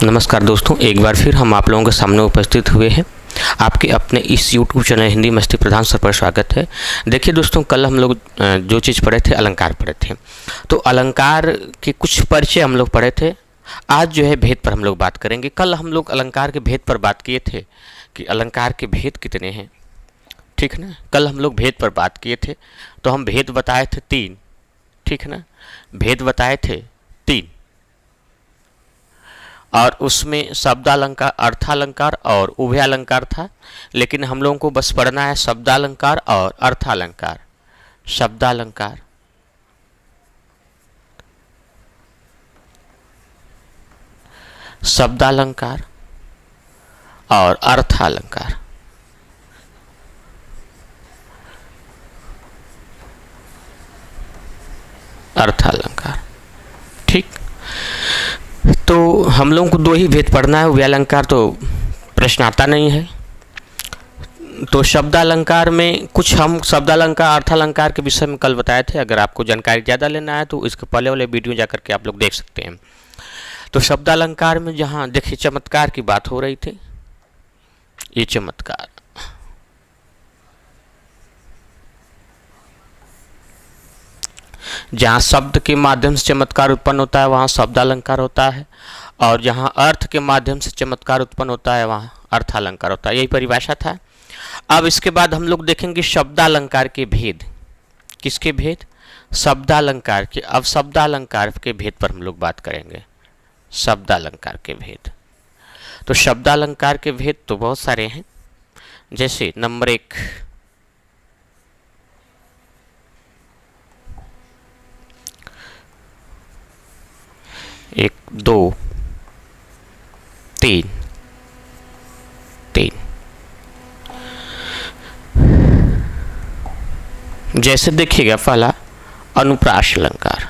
नमस्कार दोस्तों, एक बार फिर हम आप लोगों के सामने उपस्थित हुए हैं। आपके अपने इस YouTube चैनल हिंदी मस्ती प्रधान सर पर स्वागत है। देखिए दोस्तों, कल हम लोग जो चीज़ पढ़े थे अलंकार पढ़े थे, तो अलंकार के कुछ परिचय हम लोग पढ़े थे। आज जो है भेद पर हम लोग बात करेंगे। कल हम लोग अलंकार के भेद पर बात किए थे कि अलंकार के भेद कितने हैं, ठीक है ना। कल हम लोग भेद पर बात किए थे, तो हम भेद बताए थे 3, ठीक है ना। भेद बताए थे 3 और उसमें शब्दालंकार, अर्थालंकार और उभयालंकार था। लेकिन हम लोगों को बस पढ़ना है शब्दालंकार और अर्थालंकार। शब्दालंकार, शब्दालंकार और अर्थालंकार। अर्थालंकार, ठीक। तो हम लोगों को 2 ही भेद पढ़ना है। उभयालंकार तो प्रश्न आता नहीं है। तो शब्दालंकार में कुछ हम शब्दालंकार अर्थालंकार के विषय में कल बताए थे। अगर आपको जानकारी ज़्यादा लेना है तो इसके पहले वाले वीडियो जा करके आप लोग देख सकते हैं। तो शब्दालंकार में जहाँ देखिए चमत्कार की बात हो रही थी, ये चमत्कार, जहाँ शब्द के माध्यम से चमत्कार उत्पन्न होता है वहाँ शब्दालंकार होता है, और जहाँ अर्थ के माध्यम से चमत्कार उत्पन्न होता है वहाँ अर्थालंकार होता है। यही परिभाषा था। अब इसके बाद हम लोग देखेंगे शब्दालंकार के भेद। किसके भेद? शब्दालंकार के। अब शब्दालंकार के भेद पर हम लोग बात करेंगे। शब्दालंकार के भेद। तो शब्दालंकार के भेद तो बहुत सारे हैं। जैसे नंबर 1, एक, 2, 3, 3। जैसे देखिएगा, पहला अनुप्रास अलंकार,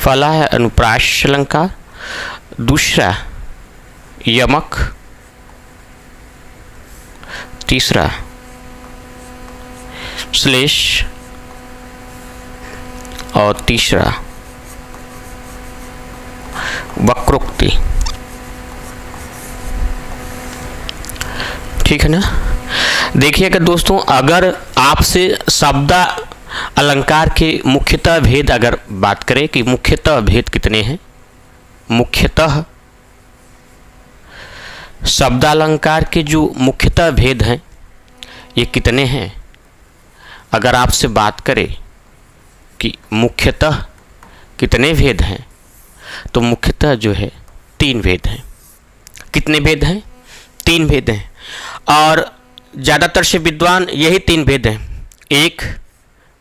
पहला है अनुप्रास अलंकार, दूसरा यमक, तीसरा श्लेष और तीसरा वक्रोक्ति, ठीक है ना। देखिएगा दोस्तों, अगर आपसे शब्द अलंकार के मुख्यतः भेद अगर बात करें कि मुख्यतः भेद कितने हैं, मुख्यतः शब्दालंकार के जो मुख्यतः भेद हैं ये कितने हैं, अगर आपसे बात करें कि मुख्यतः कितने भेद हैं, तो मुख्यतः जो है 3 भेद हैं। कितने भेद हैं? 3 भेद हैं। और ज़्यादातर से विद्वान यही 3 भेद हैं, 1,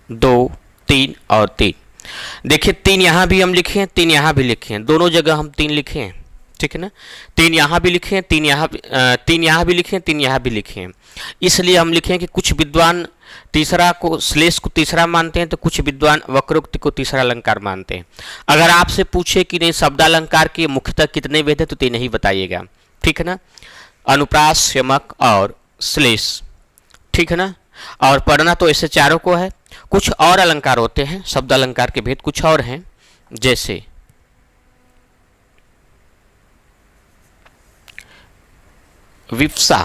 2, 3 और 3। देखिए 3 यहाँ भी हम लिखे हैं, 3 यहाँ भी लिखे हैं, दोनों जगह हम 3 लिखे हैं, ठीक है ना। 3 यहाँ भी लिखे हैं, 3 यहाँ भी लिखे हैं, 3 यहाँ भी लिखे हैं। इसलिए हम लिखे हैं कि कुछ विद्वान तीसरा को, श्लेष को तीसरा मानते हैं, तो कुछ विद्वान वक्रोक्ति को तीसरा अलंकार मानते हैं। अगर आपसे पूछे कि नहीं शब्दालंकार के मुख्यतः कितने भेद हैं, तो 3 ही बताइएगा, ठीक है ना। अनुप्रास, यमक और श्लेष, ठीक है ना। और पढ़ना तो ऐसे चारों को है। कुछ और अलंकार होते हैं, शब्दालंकार के भेद कुछ और हैं। जैसे विप्सा,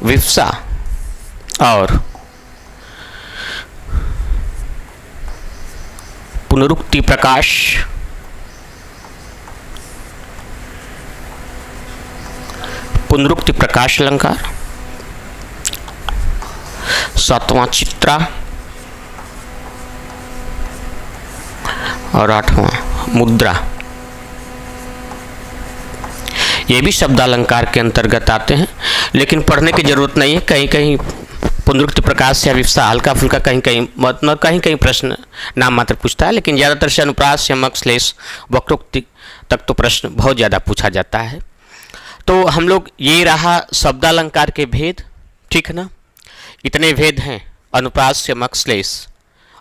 विप्सा और पुनरुक्ति प्रकाश, पुनरुक्ति प्रकाश अलंकार, 7वां चित्रा और 8वां मुद्रा, ये भी शब्दालंकार के अंतर्गत आते हैं। लेकिन पढ़ने की जरूरत नहीं है। कहीं कहीं पुनरुक्ति प्रकाश या विप्सा हल्का फुल्का कहीं कहीं प्रश्न नाम मात्र पूछता है, लेकिन ज़्यादातर से अनुप्रास, यमक, श्लेष, वक्रोक्ति तक तो प्रश्न बहुत ज़्यादा पूछा जाता है। तो हम लोग ये रहा शब्दालंकार के भेद, ठीक है ना। इतने भेद हैं, अनुप्रास, यमक, श्लेष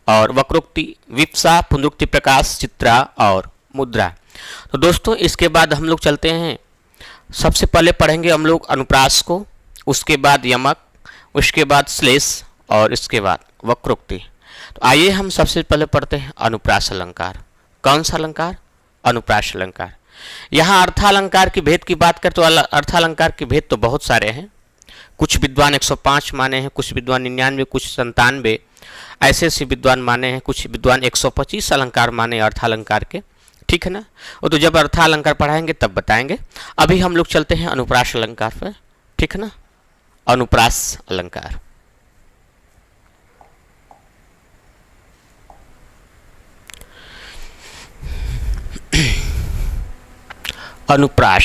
और वक्रोक्ति, विप्सा, पुनरुक्ति प्रकाश, चित्रा और मुद्रा। तो दोस्तों इसके बाद हम लोग चलते हैं, सबसे पहले पढ़ेंगे हम लोग अनुप्रास को, उसके बाद यमक, उसके बाद श्लेष और इसके बाद वक्रोक्ति। तो आइए हम सबसे पहले पढ़ते हैं अनुप्रास अलंकार। कौन सा अलंकार? अनुप्रास अलंकार। यहाँ अर्थालंकार की भेद की बात करें तो अर्थालंकार के भेद तो बहुत सारे हैं। कुछ विद्वान 105 माने हैं, कुछ विद्वान 99, कुछ 97 ऐसे ऐसे विद्वान माने हैं, कुछ विद्वान 125 अलंकार माने अर्थालंकार के। ठीक है ना? वो तो जब अर्थालंकार पढ़ाएंगे तब बताएंगे। अभी हम लोग चलते हैं अनुप्रास अलंकार पर। ठीक है ना? अनुप्रास अलंकार। अनुप्रास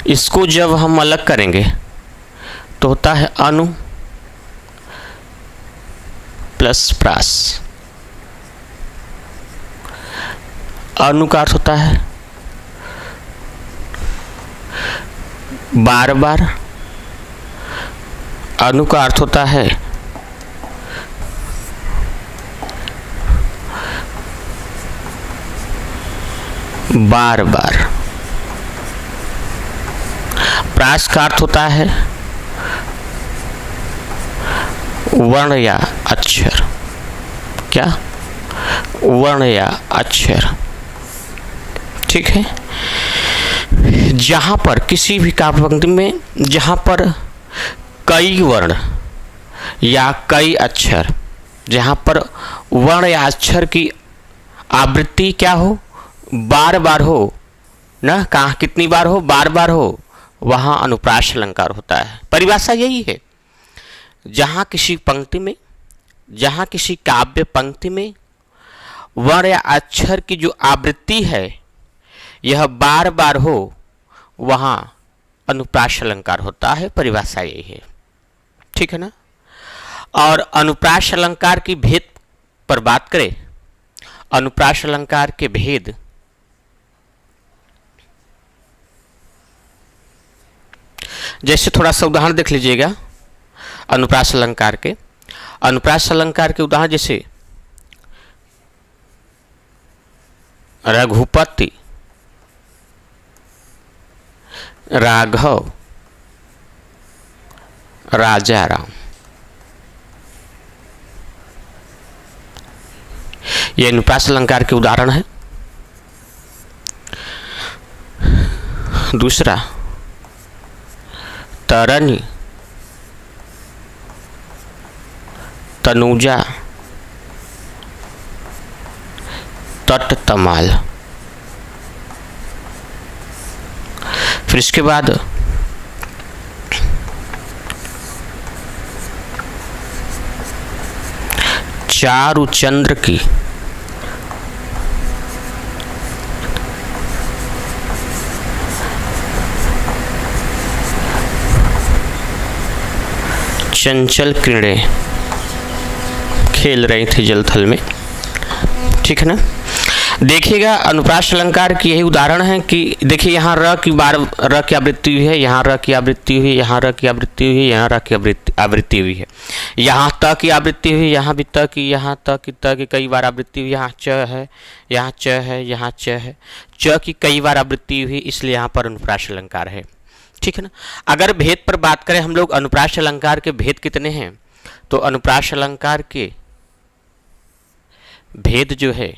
इसको जब हम अलग करेंगे तो होता है अनु प्लस प्रास। अनु का अर्थ होता है बार बार, अनु का अर्थ होता है बार बार। प्रास का अर्थ होता है वर्ण या अक्षर। क्या? वर्ण या अक्षर। ठीक है? जहां पर किसी भी काव्य पंक्ति में जहां पर कई वर्ण या कई अक्षर, जहां पर वर्ण या अक्षर की आवृत्ति क्या हो? बार बार हो ना। कहाँ कितनी बार हो? बार बार हो, वहाँ अनुप्रास अलंकार होता है। परिभाषा यही है, जहाँ किसी पंक्ति में, जहाँ किसी काव्य पंक्ति में वर्ण या अक्षर की जो आवृत्ति है यह बार बार हो, वहाँ अनुप्रास अलंकार होता है। परिभाषा यही है। ठीक है ना? और अनुप्रास अलंकार की भेद पर बात करें, अनुप्रास अलंकार के भेद जैसे थोड़ा सा उदाहरण देख लीजिएगा अनुप्रास अलंकार के। अनुप्रास अलंकार के उदाहरण जैसे रघुपति, राघव, राजा राम। ये अनुप्रास अलंकार के उदाहरण है। दूसरा तरनी, तनुजा, तट तमाल। फिर इसके बाद चारु चंद्र की, चंचल किरणें खेल रही थी जलथल में। ठीक है ना? देखिएगा अनुप्रास अलंकार की यही उदाहरण है कि देखिए यहाँ र की बार र की आवृत्ति हुई है, यहाँ र की आवृत्ति हुई, यहाँ र की आवृत्ति हुई, यहाँ र की आवृत्ति हुई है, यहाँ त की आवृत्ति हुई, यहाँ भी त की, यहाँ त की कई बार आवृत्ति हुई, यहाँ च है, यहाँ च है, यहाँ च है, च की कई बार आवृत्ति हुई, इसलिए यहाँ पर अनुप्रास अलंकार है। ठीक है ना? अगर भेद पर बात करें हम लोग, अनुप्रास अलंकार के भेद कितने हैं? तो अनुप्रास अलंकार के भेद जो है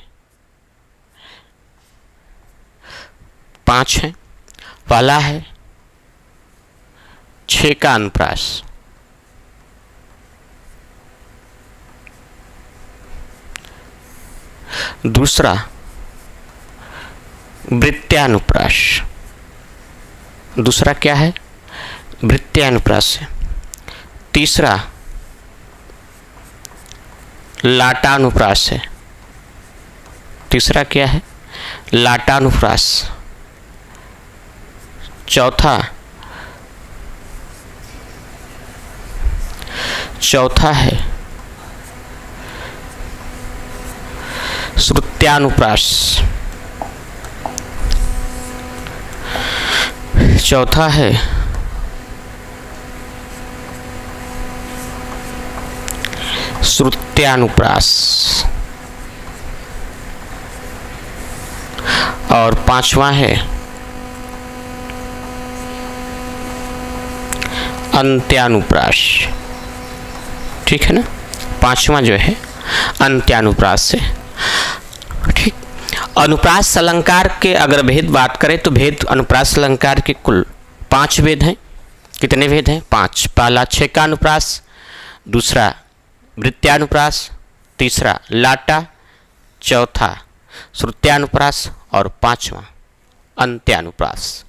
5 हैं। पहला है 6 का अनुप्रास। दूसरा वृत्त्यानुप्रास। दूसरा क्या है? वृत्त्यानुप्रास है। तीसरा लाटानुप्रास है। तीसरा क्या है? लाटानुप्रास। चौथा है श्रुत्यानुप्रास। चौथा है श्रुत्यानुप्रास। और पांचवा है अंत्यानुप्रास। ठीक है ना, पांचवा जो है अंत्यानुप्रास से। ठीक, अनुप्रास अलंकार के अगर भेद बात करें तो भेद अनुप्रास अलंकार के कुल 5 भेद हैं। कितने भेद हैं? 5। पहला छेकानुप्रास, दूसरा वृत्त्यानुप्रास, तीसरा लाटा, चौथा श्रुत्यानुप्रास और पांचवा अंत्यानुप्रास।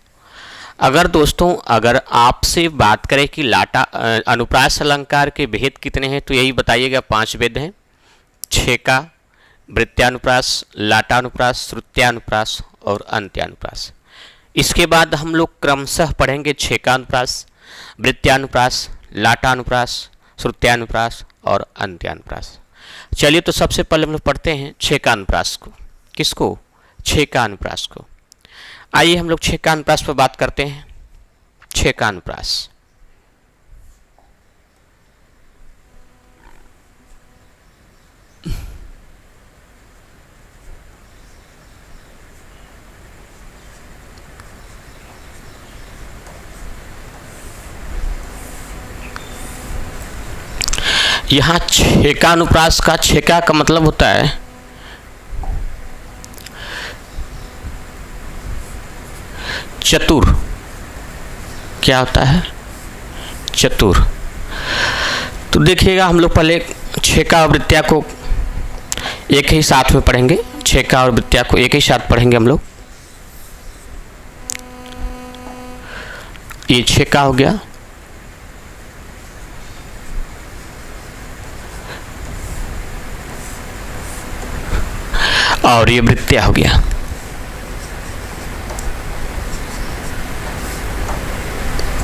अगर दोस्तों अगर आपसे बात करें कि लाटा अनुप्रास अलंकार के भेद कितने हैं तो यही बताइएगा, 5 भेद हैं। छेका, वृत्त्यानुप्रास, लाटानुप्रास, श्रुत्यानुप्रास और अंत्यानुप्रास। इसके बाद हम लोग क्रमशः पढ़ेंगे छेकानुप्रास, वृत्त्यानुप्रास, लाटानुप्रास, श्रुत्यानुप्रास और अंत्यानुप्रास। चलिए तो सबसे पहले हम लोग पढ़ते हैं छेकानुप्रास को। किसको? छेकानुप्रास को। आइए हम लोग छेकानुप्रास पर बात करते हैं। छेकानुप्रास यहाँ छेकानुप्रास का छेका का मतलब होता है चतुर। क्या होता है? चतुर। तो देखिएगा हम लोग पहले छेका और वृत्त्या को एक ही साथ में पढ़ेंगे। छेका और वृत्त्या को एक ही साथ पढ़ेंगे हम लोग। ये छेका हो गया, और ये वृत्त्या हो गया।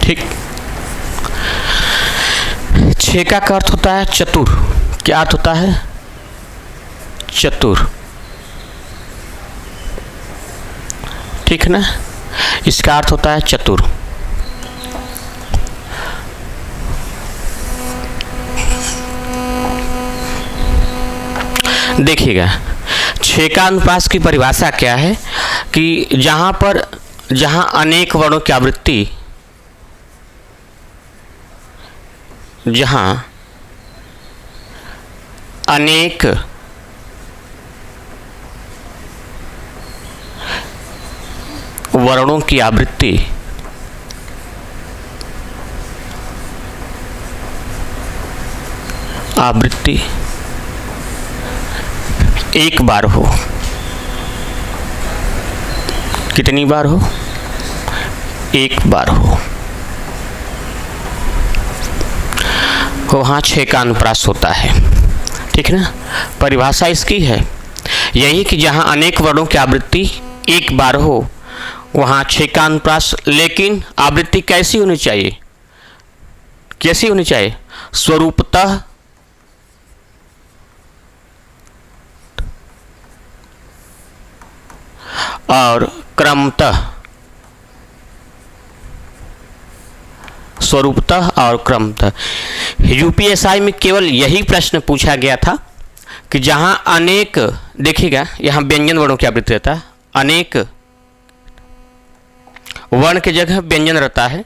ठीक, छेका का अर्थ होता है चतुर। क्या अर्थ होता है? चतुर। ठीक है ना, इसका अर्थ होता है चतुर। देखिएगा छेकानुप्रास की परिभाषा क्या है कि जहां अनेक वर्णों की आवृत्ति, जहां अनेक वर्णों की आवृत्ति एक बार हो। कितनी बार हो? एक बार हो, वहाँ छेकानुप्रास होता है। ठीक है ना, परिभाषा इसकी है यही कि जहाँ अनेक वर्णों की आवृत्ति एक बार हो वहाँ छेकानुप्रास। लेकिन आवृत्ति कैसी होनी चाहिए? कैसी होनी चाहिए? स्वरूपतः और क्रमतः। स्वरूपतः और क्रमतः। यूपीएसआई में केवल यही प्रश्न पूछा गया था कि जहां अनेक, देखिएगा यहां व्यंजन वर्णों की आवृत्ति रहता है, अनेक वर्ण की जगह व्यंजन रहता है,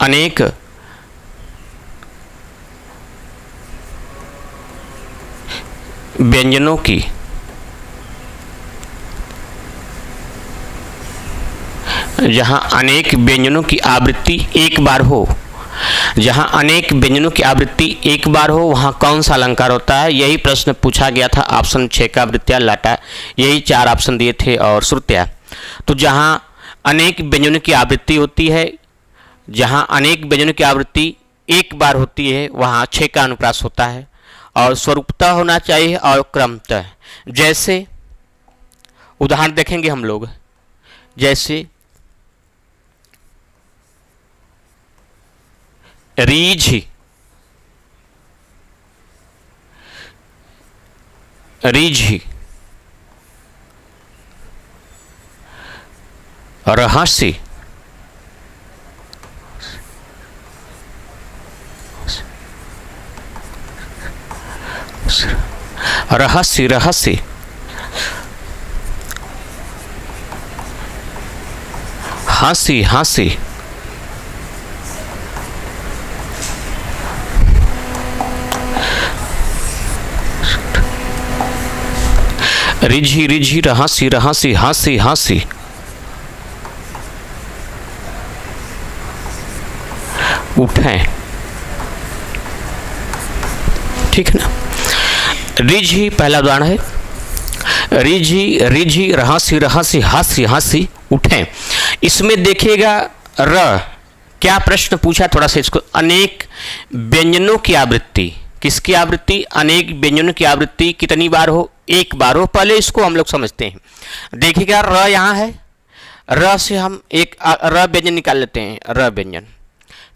अनेक व्यंजनों की जहां अनेक व्यंजनों की आवृत्ति एक बार हो, जहां अनेक व्यंजनों की आवृत्ति एक बार हो वहां कौन सा अलंकार होता है? यही प्रश्न पूछा गया था। ऑप्शन छेका, वृत्त्या, लाटा, यही 4 ऑप्शन दिए थे और श्रुत्या। तो जहां अनेक व्यंजनों की आवृत्ति होती है, जहां अनेक व्यंजनों की आवृत्ति एक बार होती है वहां छेकानुप्रास होता है। और स्वरूपतः होना चाहिए और क्रमतः। जैसे उदाहरण देखेंगे हम लोग, जैसे रीझ, रीझ, रहस्य, रहस्य रहस्य, हंसी हंसी, रिझी रिझी, रहसी रहसी, हंसी हंसी, उठें। ठीक है ना। रिझी पहला उदाहरण है, रिझी रिझी, रहसी रहसी, हंसी हंसी, उठें। इसमें देखिएगा र, क्या प्रश्न पूछा, थोड़ा सा इसको, अनेक व्यंजनों की आवृत्ति, किसकी आवृत्ति, अनेक व्यंजनों की आवृत्ति कितनी बार हो, एक बार हो। पहले इसको हम लोग समझते हैं। देखिएगा र यहाँ है, र से हम एक र व्यंजन निकाल लेते हैं, र व्यंजन,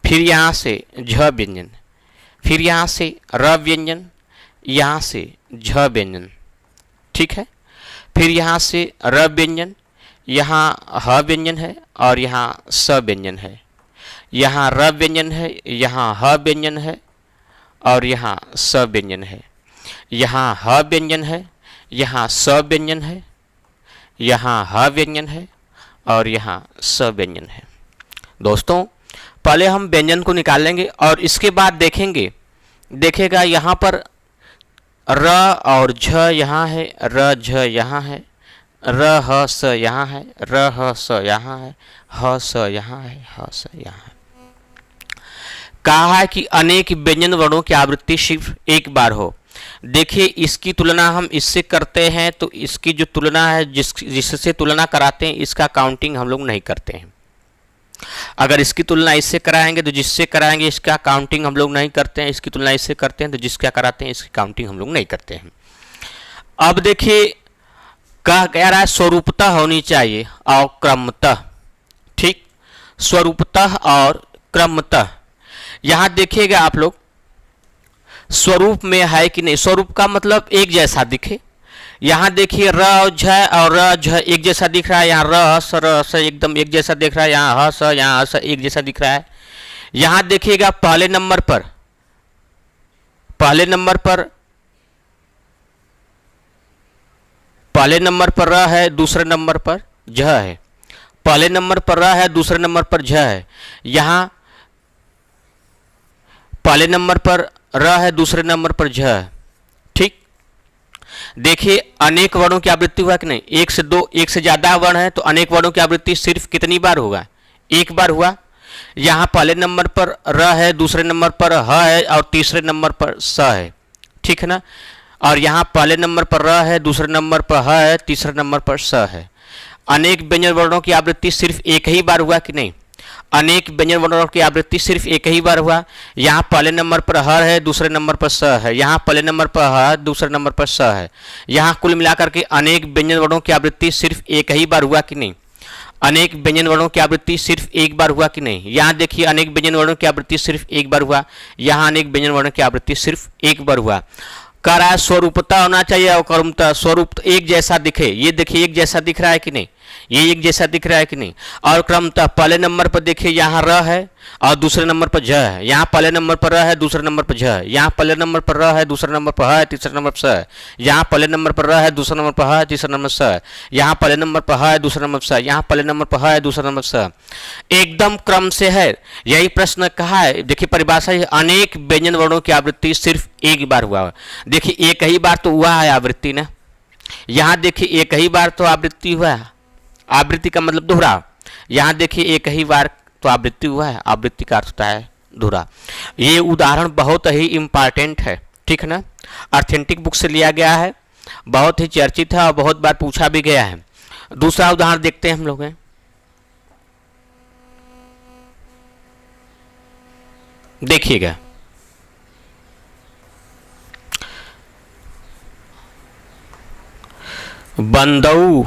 फिर यहाँ से झ व्यंजन, फिर यहाँ से र व्यंजन, यहाँ से झ व्यंजन। ठीक है। फिर यहाँ से र व्यंजन, यहाँ ह व्यंजन है और यहाँ स व्यंजन है, यहाँ र व्यंजन है, यहाँ ह व्यंजन है और यहाँ स व्यंजन है, यहाँ ह व्यंजन है, यहाँ स व्यंजन है, यहाँ ह व्यंजन है और यहाँ स व्यंजन है। दोस्तों पहले हम व्यंजन को निकाल लेंगे और इसके बाद देखेंगे, देखेगा यहाँ पर र और झ यहाँ है, र झ यहाँ है, र ह स यहाँ है, र ह स यहाँ है, ह स यहाँ है, ह स यहाँ है। कहा है कि अनेक व्यंजन वर्णों की आवृत्ति सिर्फ एक बार हो। देखिए इसकी तुलना हम इससे करते हैं तो इसकी जो तुलना है, जिससे तुलना कराते हैं, इसका काउंटिंग हम लोग नहीं करते हैं। अगर इसकी तुलना इससे कराएंगे तो जिससे कराएंगे इसका काउंटिंग हम लोग नहीं करते हैं, इसकी तुलना इससे करते हैं तो जिसका कराते हैं इसकी काउंटिंग हम लोग नहीं करते हैं। अब देखिए कह रहा है स्वरूपतः होनी चाहिए और क्रमतः। ठीक, स्वरूपतः और क्रमतः। यहां देखिएगा आप लोग स्वरूप में है कि नहीं, स्वरूप का मतलब एक जैसा दिखे। यहाँ देखिए र और झ और र झ एक जैसा दिख रहा है, यहाँ र स एकदम एक जैसा दिख रहा है, यहाँ ह स यहाँ स एक जैसा दिख रहा है। यहाँ देखिएगा पहले नंबर पर र है, दूसरे नंबर पर झ है। पहले नंबर पर र है, दूसरे नंबर पर झ है। यहाँ पहले नंबर पर र है, दूसरे नंबर पर झ है। ठीक, देखिए अनेक वर्णों की आवृत्ति हुआ कि नहीं, एक से दो, एक से ज्यादा वर्ण है तो अनेक वर्णों की आवृत्ति सिर्फ कितनी बार होगा, एक बार हुआ। यहाँ पहले नंबर पर र है, दूसरे नंबर पर ह है और तीसरे नंबर पर स है। ठीक है ना। और यहाँ पहले नंबर पर र है, दूसरे नंबर पर ह है, तीसरे नंबर पर स है। अनेक व्यंजन वर्णों की आवृत्ति सिर्फ एक ही बार हुआ कि नहीं, अनेक व्यंजन वर्णों की आवृत्ति सिर्फ एक ही बार हुआ। यहाँ पहले नंबर पर ह है, दूसरे नंबर पर स है, यहाँ पहले नंबर पर ह, दूसरे नंबर पर स है। यहाँ कुल मिलाकर के अनेक व्यंजन वर्णों की आवृत्ति सिर्फ एक ही बार हुआ कि नहीं, अनेक व्यंजन वर्णों की आवृत्ति सिर्फ एक बार हुआ कि नहीं। यहाँ देखिए अनेक व्यंजन वर्णों की आवृत्ति सिर्फ एक बार हुआ, यहाँ अनेक व्यंजन वर्णों की आवृत्ति सिर्फ एक बार हुआ। कह रहा है स्वरूपता होना चाहिए और क्रमता, स्वरूप एक जैसा दिखे। ये देखिए एक जैसा दिख रहा है कि नहीं, ये एक जैसा दिख रहा है कि नहीं। और क्रमतः पहले नंबर पर देखिए यहाँ र है और दूसरे नंबर पर झ है, यहाँ पहले नंबर पर र है, दूसरे नंबर पर झ है, यहाँ पहले नंबर पर र है, दूसरे नंबर पर ह है, तीसरे नंबर पर स है, यहाँ पहले नंबर पर र है, दूसरे नंबर पर ह है, तीसरे नंबर स है, यहाँ पहले नंबर पर ह है, दूसरे नंबर स है, यहाँ पहले नंबर पर ह है, दूसरे नंबर स। एकदम क्रम से है। यही प्रश्न कहा है, देखिए परिभाषा है, अनेक व्यंजन वर्णों की आवृत्ति सिर्फ एक बार हुआ। देखिए एक ही बार तो हुआ है आवृत्ति ना, यहाँ देखिए एक ही बार तो आवृत्ति हुआ है, आवृत्ति का मतलब दोहरा। यहाँ देखिए एक ही बार तो आवृत्ति हुआ है, आवृत्ति का अर्थ होता है दोहरा। ये उदाहरण बहुत ही इम्पॉर्टेंट है, ठीक है ना, ऑथेंटिक बुक से लिया गया है, बहुत ही चर्चित है और बहुत बार पूछा भी गया है। दूसरा उदाहरण देखते हैं हम लोग हैं, देखिएगा बंदऊ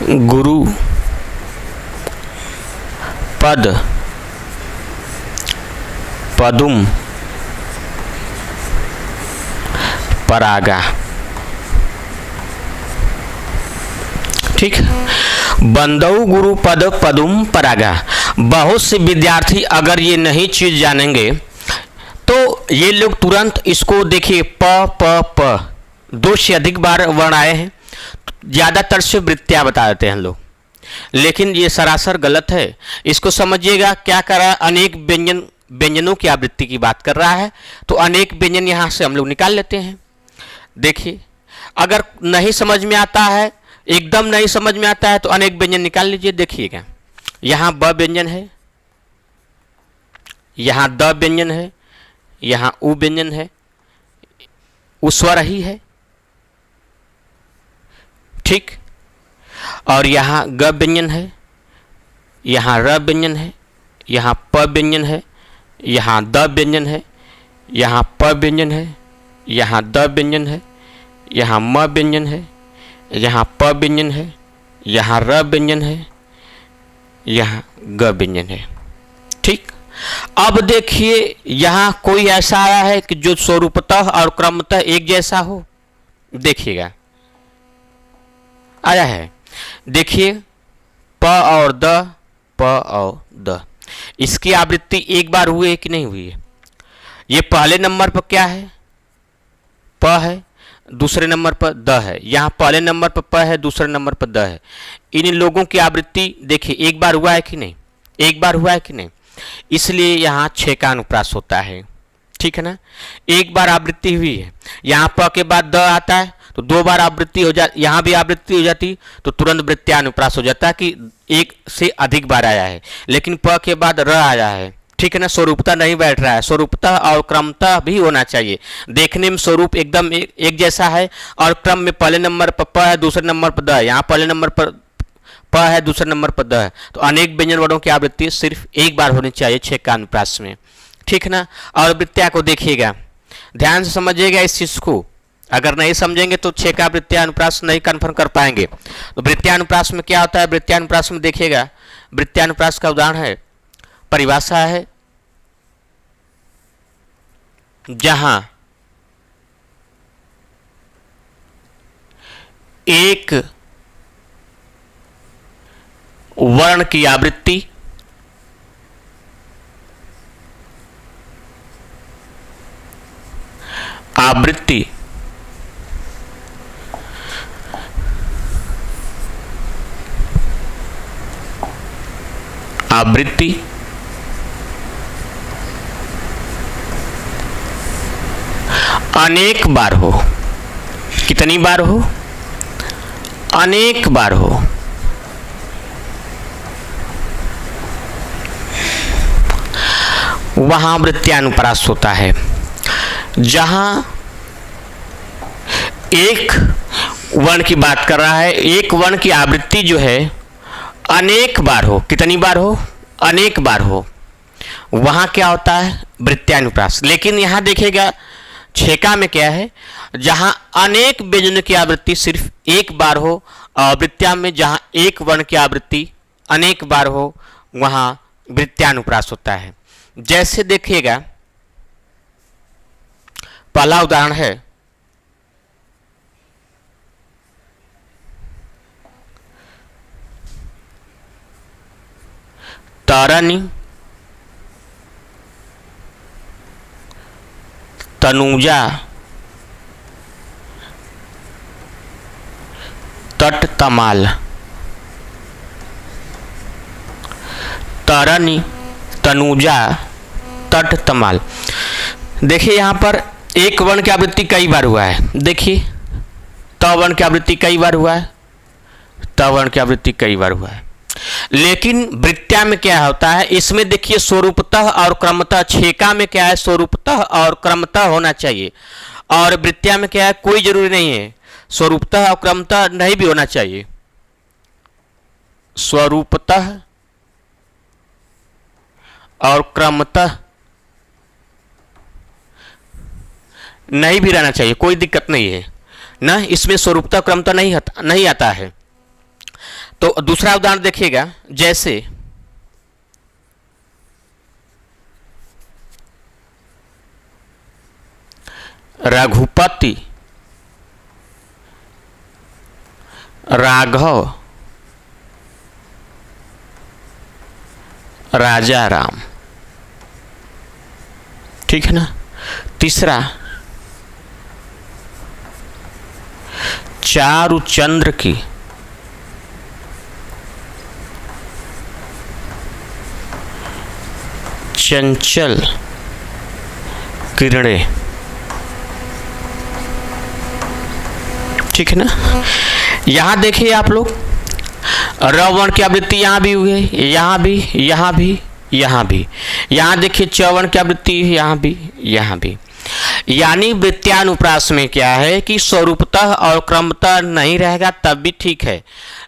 गुरु पद पदुम परागा। ठीक। बंदौ गुरु पद पदुम परागा। बहुत से विद्यार्थी अगर ये नहीं चीज जानेंगे तो ये लोग तुरंत इसको देखिए प दो से अधिक बार वर्ण आए हैं, ज़्यादातर से वृत्तियाँ बता देते हैं लोग, लेकिन ये सरासर गलत है। इसको समझिएगा क्या कर रहा है, अनेक व्यंजनों की आवृत्ति की बात कर रहा है, तो अनेक व्यंजन यहाँ से हम लोग निकाल लेते हैं। देखिए अगर नहीं समझ में आता है, एकदम नहीं समझ में आता है, तो अनेक व्यंजन निकाल लीजिए। देखिएगा यहाँ ब व्यंजन है, यहाँ द व्यंजन है, यहाँ उ व्यंजन है, उ स्वर ही है, ठीक। और यहाँ ग व्यंजन है, यहाँ र व्यंजन है, यहाँ प व्यंजन है, यहाँ द व्यंजन है, यहाँ प व्यंजन है, यहाँ द व्यंजन है, यहाँ म व्यंजन है, यहाँ प व्यंजन है, यहाँ र व्यंजन है, यहाँ ग व्यंजन है, ठीक। अब देखिए यहाँ कोई ऐसा आया है कि जो स्वरूपतः और क्रमतः एक जैसा हो। देखिएगा आया है, देखिए प और द, प और द, इसकी आवृत्ति एक बार हुई है कि नहीं हुई है। ये पहले नंबर पर क्या है, प है, दूसरे नंबर पर द है। यहाँ पहले नंबर पर प है, दूसरे नंबर पर द है। इन लोगों की आवृत्ति देखिए एक बार हुआ है कि नहीं, एक बार हुआ है कि नहीं, इसलिए यहाँ 6 का अनुप्रास होता है, ठीक है ना। एक बार आवृत्ति हुई है, यहाँ प के बाद द आता है तो 2 बार आवृत्ति हो जाती, यहाँ भी आवृत्ति हो जाती तो तुरंत वृत्त्यानुप्रास हो जाता है कि एक से अधिक बार आया है। लेकिन प के बाद र आया है, ठीक है ना, स्वरूपता नहीं बैठ रहा है। स्वरूपता और क्रमता भी होना चाहिए। देखने में स्वरूप एकदम एक जैसा है और क्रम में पहले नंबर पर प है, दूसरे नंबर पर द है, यहाँ पहले नंबर पर प है, दूसरे नंबर पर द है, तो अनेक व्यंजन वर्णों की आवृत्ति सिर्फ एक बार होनी चाहिए 6 का अनुप्रास में, ठीक ना। और वृत्तियाँ को देखिएगा, ध्यान से समझिएगा इस चीज़ को। अगर नहीं समझेंगे तो 6 का वृत्त्यानुप्रास नहीं कन्फर्म कर पाएंगे। तो वृत्त्यानुप्रास में क्या होता है, वृत्त्यानुप्रास में देखिएगा, वृत्त्यानुप्रास का उदाहरण है, परिभाषा है, जहां एक वर्ण की आवृत्ति अनेक बार हो। कितनी बार हो, अनेक बार हो। वहां वृत्त्यानुप्रास होता है। जहां एक वर्ण की बात कर रहा है, एक वर्ण की आवृत्ति जो है अनेक बार हो, कितनी बार हो, अनेक बार हो, वहां क्या होता है, वृत्त्यानुप्रास। लेकिन यहां देखिएगा 6 में क्या है, जहां अनेक व्यंजनों की आवृत्ति सिर्फ एक बार हो, और वृत्त्या में जहां एक वर्ण की आवृत्ति अनेक बार हो वहां वृत्त्यानुप्रास होता है। जैसे देखिएगा पहला उदाहरण है, तारणी तनुजा तट तमाल। तारणी तनुजा तट तमाल। देखिए यहाँ पर एक वर्ण की आवृत्ति कई बार हुआ है। देखिए त वर्ण की आवृत्ति कई बार हुआ है, त वर्ण की आवृत्ति कई बार हुआ है। लेकिन वृत्त्या में क्या होता है, इसमें देखिए स्वरूपतः और क्रमतः। 6 में क्या है, स्वरूपतः और क्रमतः होना चाहिए, और वृत्त्या में क्या है, कोई जरूरी नहीं है, स्वरूपतः और क्रमतः नहीं भी होना चाहिए। स्वरूपतः और क्रमतः नहीं भी रहना चाहिए, कोई दिक्कत नहीं है ना, इसमें स्वरूपतः क्रमतः नहीं आता है। तो दूसरा उदाहरण देखिएगा, जैसे रघुपति राघव राजा राम, ठीक है ना। तीसरा, चारु चंद्र की चंचल किरणें, ठीक है ना। यहां देखिए आप लोग, रवण की आवृत्ति यहां भी हुई है, यहां भी, यहां भी, यहां भी। यहां देखिए चौवन की आवृत्ति यहां भी, यहां भी। यानी वृत्त्यानुप्रास में क्या है कि स्वरूपतः और क्रमतः नहीं रहेगा तब भी ठीक है,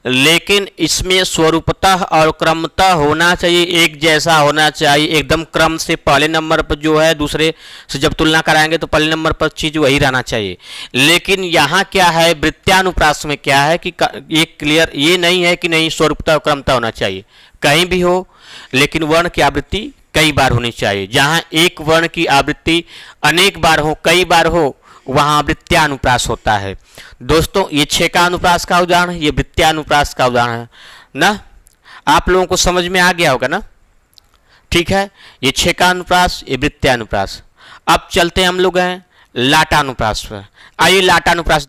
लेकिन इसमें स्वरूपतः और क्रमतः होना चाहिए, एक जैसा होना चाहिए, एकदम क्रम से पहले नंबर पर जो है दूसरे से जब तुलना कराएंगे तो पहले नंबर पर चीज वही रहना चाहिए। लेकिन यहाँ क्या है, वृत्त्यानुप्रास में क्या है कि ये क्लियर ये नहीं है कि नहीं स्वरूपतः और क्रमतः होना चाहिए, कहीं भी हो, लेकिन वर्ण की आवृत्ति कई बार होनी चाहिए। जहां एक वर्ण की आवृत्ति अनेक बार हो, कई बार हो, वहां वृत्त्यानुप्रास होता है। दोस्तों ये छेका अनुप्रास का उदाहरण है, ये वृत्त्यानुप्रास का उदाहरण है ना। आप लोगों को समझ में आ गया होगा ना, ठीक है। ये छेका अनुप्रास, ये वृत्त्यानुप्रास। अब चलते हैं हम लोग हैं लाटानुप्रास पर। आइए लाटानुप्रास